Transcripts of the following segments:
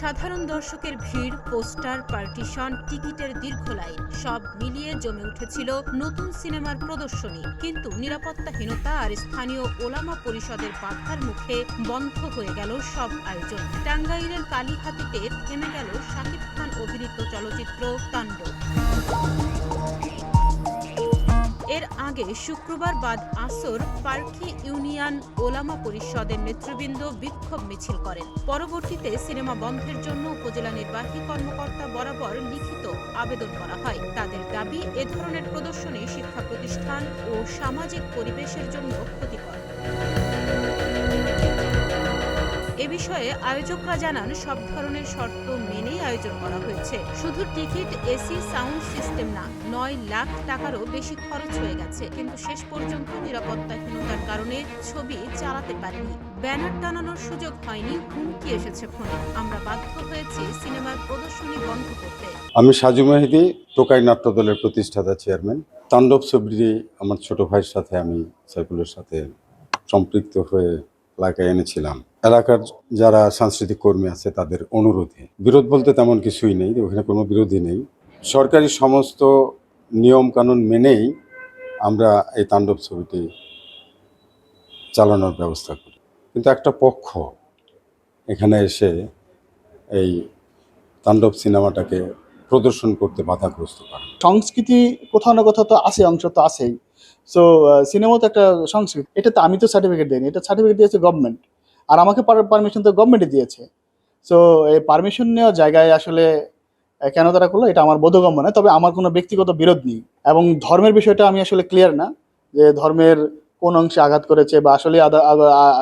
সাধারণ দর্শকের ভিড়, পোস্টার, পার্টিশন, টিকিটের দীর্ঘ লাইন সব মিলিয়ে জমে উঠেছিল নতুন সিনেমার প্রদর্শনী। কিন্তু নিরাপত্তাহীনতা আর স্থানীয় ওলামা পরিষদের বাধার মুখে বন্ধ হয়ে গেল সব আয়োজন। টাঙ্গাইলের কালীহাতিতে থেমে গেল শাকিব খান অভিনীত চলচ্চিত্র তাণ্ডব। এর আগে শুক্রবার বাদ আসর পার্কি ইউনিয়ন ওলামা পরিষদের নেতৃবৃন্দ বিক্ষোভ মিছিল করেন। পরবর্তীতে সিনেমা বন্ধের জন্য উপজেলা নির্বাহী কর্মকর্তা বরাবর লিখিত আবেদন করা হয়। তাদের দাবি, এ ধরনের প্রদর্শনী শিক্ষা প্রতিষ্ঠান ও সামাজিক পরিবেশের জন্য ক্ষতিকর। এ বিষয়ে আয়োজকরা জানান, সব ধরনের শর্ত মেনেই আয়োজন করা হয়েছে। শুধু টিকিট, এসি, সাউন্ড সিস্টেম না, 9 লাখ টাকারও বেশি খরচ হয়ে গেছে। কিন্তু শেষ পর্যন্ত নিরাপত্তাহীনতার কারণে ছবি চালাতে পারেনি। ব্যানার টানানোর সুযোগ হয়নি, হুমকি এসেছে ফোনে। আমরা বাধ্য হয়েছি সিনেমার প্রদর্শনী বন্ধ করতে। আমি সাজু মেহেদি, টোকাই নাট্য দলের প্রতিষ্ঠাতা চেয়ারম্যান। তাণ্ডব ছবিটি আমার ছোট ভাইয়ের সাথে, আমি সাইফুলের সাথে সম্পৃক্ত হয়ে এলাকায় এনেছিলাম। এলাকার যারা সাংস্কৃতিক কর্মী আছে তাদের অনুরোধে, বিরোধ বলতে তেমন কিছুই নেই, ওখানে কোনো বিরোধী নেই। সরকারি সমস্ত নিয়ম কানুন মেনেই আমরা এই তাণ্ডব ছবিটি চালানোর ব্যবস্থা করি। কিন্তু একটা পক্ষ এখানে এসে এই তাণ্ডব সিনেমাটাকে প্রদর্শন করতে বাধাগ্রস্ত করে। সংস্কৃতি কোথাও না কোথাও তো আছে, অংশ তো আছেই। সো সিনেমা তো একটা সংস্কৃতি। এটা তো আমি তো সার্টিফিকেট দিইনি, এটা সার্টিফিকেট দিয়েছে গভর্নমেন্ট, আর আমাকে পারমিশন তো গভর্নমেন্টই দিয়েছে। সো এই পারমিশন নেওয়া জায়গায় আসলে কেন তারা করলো এটা আমার বোধগম্য না। তবে আমার কোনো ব্যক্তিগত বিরোধ নেই, এবং ধর্মের বিষয়টা আমি আসলে ক্লিয়ার না যে ধর্মের কোন অংশে আঘাত করেছে বা আসলে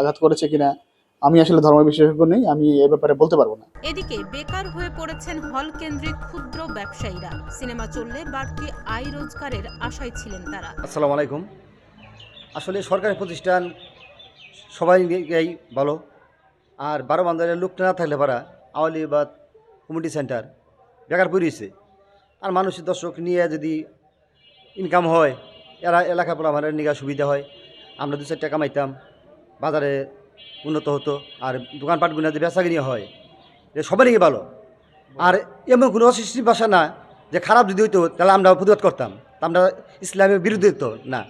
আঘাত করেছে কিনা। আমি আসলে ধর্ম বিশেষজ্ঞ নেই, আমি এ ব্যাপারে বলতে পারবো না। এদিকে বেকার হয়ে পড়েছেন হল কেন্দ্রিক ক্ষুদ্র ব্যবসায়ীরা। সিনেমা চললে বাড়তি আয় রোজগারের আশায় ছিলেন তারা। আসসালামু আলাইকুম। আসলে সরকারি প্রতিষ্ঠান সবাই নিয়েই ভালো, আর 12 বান্দারের লোকটা না থাকলে পারা আওয়ালিবাদ কমিউনিটি সেন্টার বেকার পড়িয়েছে। আর মানুষের দর্শক নিয়ে যদি ইনকাম হয়, এলাকা পর আমাদের নিয়ে সুবিধা হয়। আমরা 2-4 টাকা কামাইতাম, বাজারে উন্নত হতো, আর দোকানপাটগুলো যদি বেচা কিনে হয়, এটা সবাই নিয়ে ভালো। আর এমন কোনো অসৃষ্টি ভাষা না যে খারাপ যদি হইতো তাহলে আমরা প্রতিবাদ করতাম। তা আমরা ইসলামের বিরুদ্ধে তো না,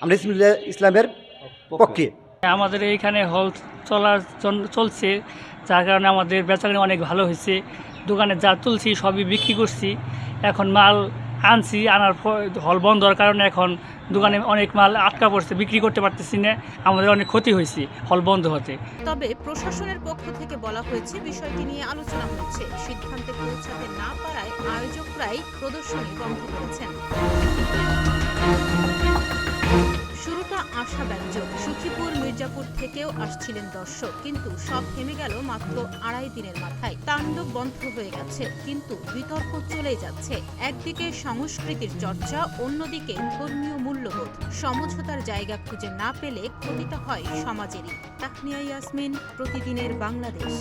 আমরা ইসলামের পক্ষে। আমাদের এইখানে হল চলছে, যার কারণে আমাদের বেচাকেনা অনেক ভালো হয়েছে। দোকানে যা তুলছি সবই বিক্রি করছি। এখন মাল আনছি, আনার হল বন্ধ হওয়ার কারণে এখন দোকানে অনেক মাল আটকা পড়ছে, বিক্রি করতে পারতেছি না। আমাদের অনেক ক্ষতি হয়েছে হল বন্ধ হতে। তবে প্রশাসনের পক্ষ থেকে বলা হয়েছে, বিষয়টি নিয়ে আলোচনা হচ্ছে। সিদ্ধান্তে পৌঁছাতে না পারায় আয়োজকরাই প্রদর্শনী বন্ধ করেছেন। শুরুটা আশাব্যঞ্জক। সুখীপুর, মির্জাপুর থেকেও আসছিলেন দর্শক, কিন্তু সব থেমে গেল মাত্র 2.5 দিনের মাথায়। তাণ্ডব বন্ধ হয়ে গেছে, কিন্তু বিতর্ক চলেই যাচ্ছে। একদিকে সংস্কৃতির চর্চা, অন্যদিকে ধর্মীয় মূল্যবোধ। সমঝোতার জায়গা খুঁজে না পেলে ক্ষতিটা হয় সমাজেরই। তাহনিয়া ইয়াসমিন, প্রতিদিনের বাংলাদেশ।